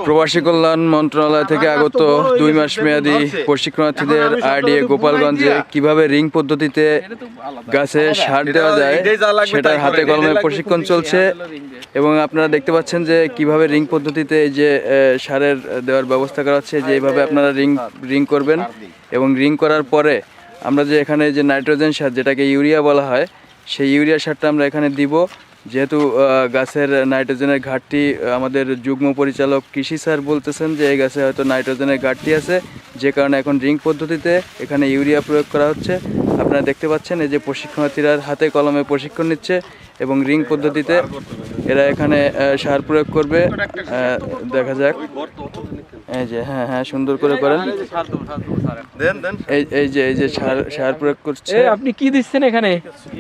প্রবাসী কল্যাণ মন্ত্রণালয় থেকে আগত 2 মাস মেয়াদী প্রশিক্ষণার্থীদের আরডিএ গোপালগঞ্জে কিভাবে রিং পদ্ধতিতে গাছে সার দেওয়া যায় সেটার হাতে কলমে প্রশিক্ষণ চলছে। এবং আপনারা দেখতে পাচ্ছেন যে কিভাবে রিং পদ্ধতিতে এই যে সারের দেওয়ার ব্যবস্থা করা হচ্ছে, যে এইভাবে আপনারা রিং করবেন এবং রিং করার পরে আমরা যে এখানে যে নাইট্রোজেন সার, যেটাকে ইউরিয়া বলা হয়, সেই ইউরিয়া সারটা আমরা এখানে দিব। যেহেতু গাছের নাইট্রোজেনের ঘাটতি, আমাদের যুগ্ম পরিচালক কৃষি স্যার বলতেছেন যে এই গাছে হয়তো নাইট্রোজেনের ঘাটতি আছে, যে কারণে এখন রিং পদ্ধতিতে এখানে ইউরিয়া প্রয়োগ করা হচ্ছে। আপনারা দেখতে পাচ্ছেন এই যে প্রশিক্ষণার্থীরা হাতে কলমে প্রশিক্ষণ নিচ্ছে এবং রিং পদ্ধতিতে এরা এখানে সার প্রয়োগ করবে। দেখা যাক, এই যে হ্যাঁ সুন্দর করে করেন। এই যে সার প্রয়োগ করছে। আপনি কি দিচ্ছেন এখানে?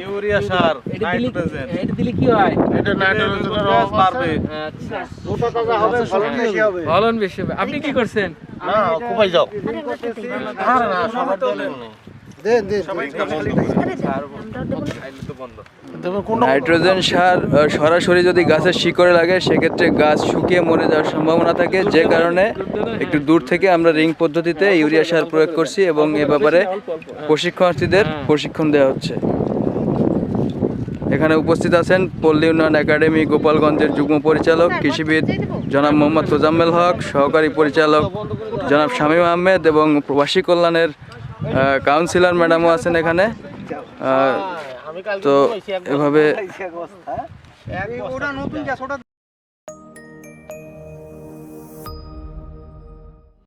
ইউরিয়া সার, নাইট্রোজেন। এটা দিলে কি হয়? এটা নাইট্রোজেনের রস বাড়বে। আচ্ছা, মোটা তাজা হবে, ফলন বেশি হবে। ফলন বেশি হবে। আপনি কি করছেন? না, কোপাই যাও। আরে না, সবার দলে দেন নাইট্রোজেন সার সরাসরি যদি গাছের শিকড়ে লাগে সেক্ষেত্রে গাছ শুকিয়ে মরে যাওয়ার সম্ভাবনা থাকে, যে কারণে একটু দূর থেকে আমরা রিং পদ্ধতিতে ইউরিয়া সার প্রয়োগ করছি এবং এ ব্যাপারে প্রশিক্ষণার্থীদের প্রশিক্ষণ দেওয়া হচ্ছে। এখানে উপস্থিত আছেন পল্লী উন্নয়ন একাডেমি গোপালগঞ্জের যুগ্ম পরিচালক কৃষিবিদ জনাব মোহাম্মদ তোজাম্মেল হক, সহকারী পরিচালক জনাব শামীম আহমেদ এবং প্রবাসী কল্যাণের কাউন্সিলর ম্যাডামও আছেন এখানে। তো এভাবে